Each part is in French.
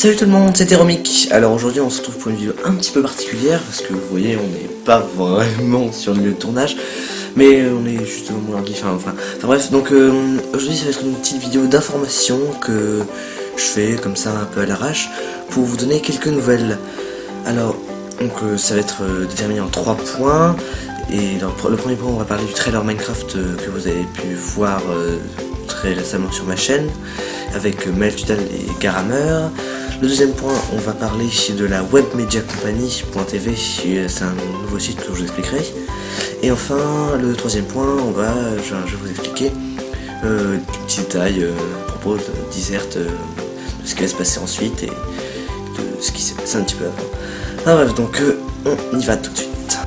Salut tout le monde, c'était Romic. Alors aujourd'hui on se retrouve pour une vidéo un petit peu particulière parce que vous voyez on n'est pas vraiment sur le lieu de tournage, mais on est juste au moment lundi, enfin bref, donc aujourd'hui ça va être une petite vidéo d'information que je fais comme ça un peu à l'arrache pour vous donner quelques nouvelles. Alors donc ça va être déterminé en 3 points. Et dans le premier point on va parler du trailer Minecraft que vous avez pu voir très récemment sur ma chaîne avec Maël Tudal et Garameur. Le deuxième point, on va parler de la webmediacompany.tv, c'est un nouveau site que je vous expliquerai. Et enfin, le troisième point, je vais vous expliquer des petits détails à propos de Desert, de ce qui va se passer ensuite et de ce qui s'est passé un petit peu avant. Ah bref, donc on y va tout de suite.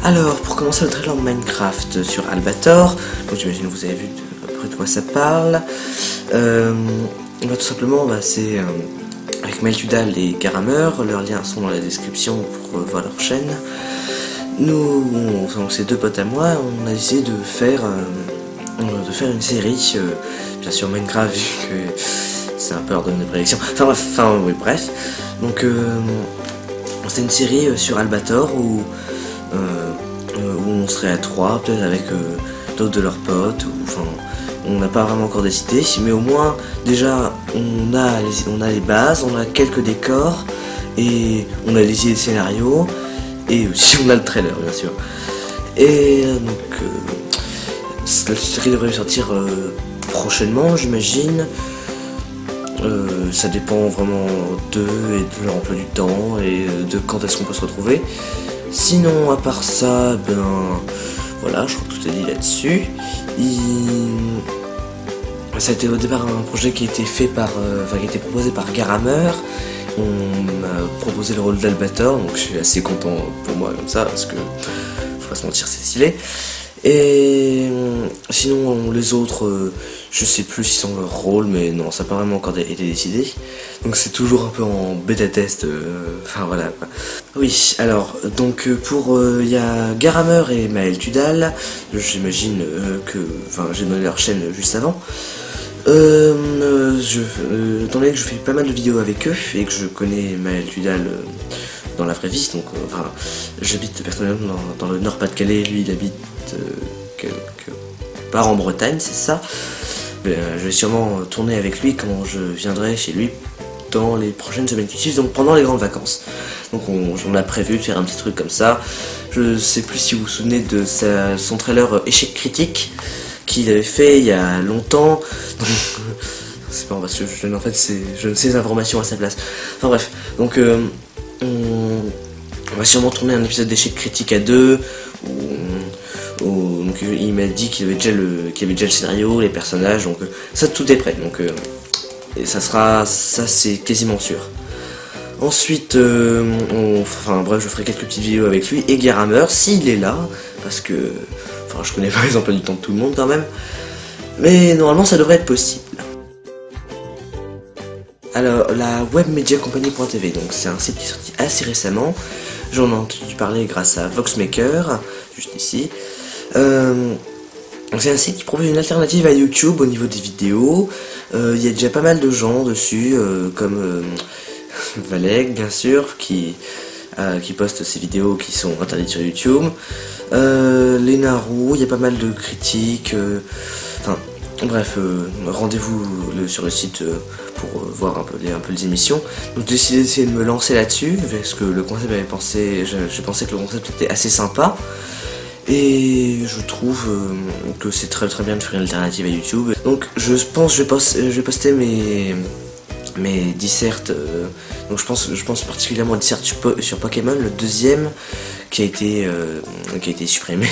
Alors, pour commencer le trailer Minecraft sur Albator, donc j'imagine que vous avez vu à peu près de quoi ça parle. Tout simplement, c'est avec Maël Tudal et Garameur, leurs liens sont dans la description pour voir leur chaîne. Nous, ces deux potes à moi, on a décidé de faire une série, bien sûr Minecraft, vu que c'est un peu hors de nos prédictions. Oui, bref. Donc, c'est une série sur Albator où on serait à 3, peut-être avec d'autres de leurs potes, on n'a pas vraiment encore décidé, mais au moins déjà on a les bases, on a quelques décors et on a les idées de scénario et aussi on a le trailer bien sûr. Et donc la série devrait sortir prochainement j'imagine. Ça dépend vraiment d'eux et de leur emploi du temps et de quand est-ce qu'on peut se retrouver. Sinon, à part ça, voilà, je crois que tout est dit là-dessus. Ça a été au départ un projet qui a été fait qui a été proposé par Garameur. On m'a proposé le rôle d'Albator, donc je suis assez content pour moi comme ça, parce que faut pas se mentir, c'est stylé. Et sinon les autres, je sais plus s'ils ont leur rôle, mais non, ça n'a pas vraiment encore été décidé. Donc c'est toujours un peu en bêta test, voilà. Oui, alors, donc il y a Garameur et Maël Tudal, j'imagine j'ai donné leur chaîne juste avant. Étant donné que je fais pas mal de vidéos avec eux et que je connais Maël Tudal dans la vraie vie, donc j'habite personnellement dans le Nord-Pas-de-Calais, lui il habite quelque part en Bretagne, c'est ça. Je vais sûrement tourner avec lui quand je viendrai chez lui dans les prochaines semaines qui suivent, donc pendant les grandes vacances. Donc on a prévu de faire un petit truc comme ça. Je sais plus si vous vous souvenez de son trailer Échec critique qu'il avait fait il y a longtemps. C'est pas parce que je donne ces informations à sa place. Enfin bref, donc on va sûrement tourner un épisode d'Échec critique à 2 donc il m'a dit qu'il avait déjà le scénario, les personnages, donc ça tout est prêt, donc et ça c'est quasiment sûr. Ensuite je ferai quelques petites vidéos avec lui et Garameur s'il est là, parce que je connais pas les emplois du temps de tout le monde quand même, mais normalement ça devrait être possible. Alors la webmediacompany.tv, donc c'est un site qui est sorti assez récemment, j'en ai entendu parler grâce à Voxmaker, juste ici. C'est un site qui propose une alternative à YouTube au niveau des vidéos. Il y a déjà pas mal de gens dessus, comme Valeg bien sûr, qui poste ses vidéos qui sont interdites sur YouTube. Les Naru, il y a pas mal de critiques. Rendez-vous sur le site pour voir un peu les émissions. Donc j'ai décidé d'essayer de me lancer là-dessus, parce que le concept j'ai pensé que le concept était assez sympa. Et je trouve que c'est très bien de faire une alternative à YouTube. Donc je pense que je vais poster mes dissertes. Donc je pense particulièrement aux dissertes sur Pokémon, le deuxième qui a été supprimé,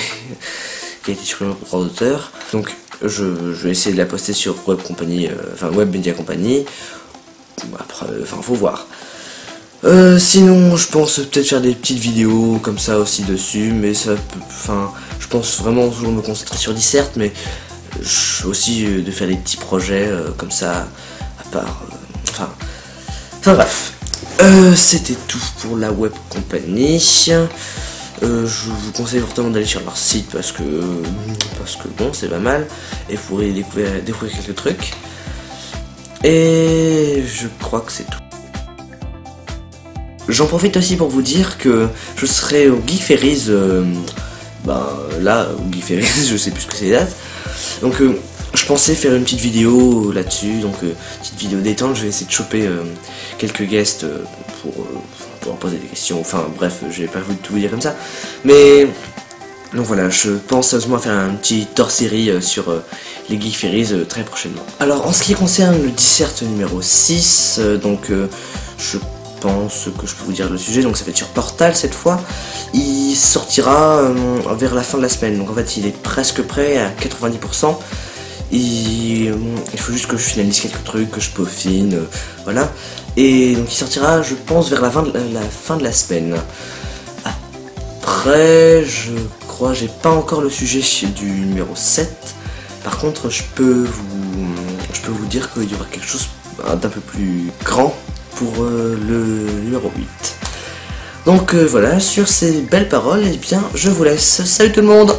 qui a été supprimé pour droit d'auteur. Donc je vais essayer de la poster sur Web Media Company. Après, faut voir. Sinon je pense peut-être faire des petites vidéos comme ça aussi dessus, mais je pense vraiment toujours me concentrer sur Dissert, mais aussi de faire des petits projets comme ça à part, bref. C'était tout pour la web compagnie. Je vous conseille fortement d'aller sur leur site parce que bon, c'est pas mal et vous pourrez découvrir quelques trucs. Et je crois que c'est tout. J'en profite aussi pour vous dire que je serai au Geek Ferries, là, au Geek Ferries, je sais plus ce que c'est les dates. Donc je pensais faire une petite vidéo là-dessus, donc petite vidéo détente, je vais essayer de choper quelques guests pour poser des questions, enfin bref, je vais pas tout vous dire comme ça. Mais, donc voilà, je pense sérieusement à faire un petit hors-série sur les Geek Ferries très prochainement. Alors en ce qui concerne le dissert numéro 6, je pense que je peux vous dire le sujet, donc ça va être sur Portal cette fois. Il sortira vers la fin de la semaine, donc en fait il est presque prêt à 90%. Il faut juste que je finalise quelques trucs, que je peaufine, voilà. Et donc il sortira, je pense, vers la fin de la semaine. Après, je crois, j'ai pas encore le sujet du numéro 7. Par contre, je peux vous dire qu'il y aura quelque chose d'un peu plus grand pour le numéro 8. Donc voilà, sur ces belles paroles, eh bien, je vous laisse. Salut tout le monde!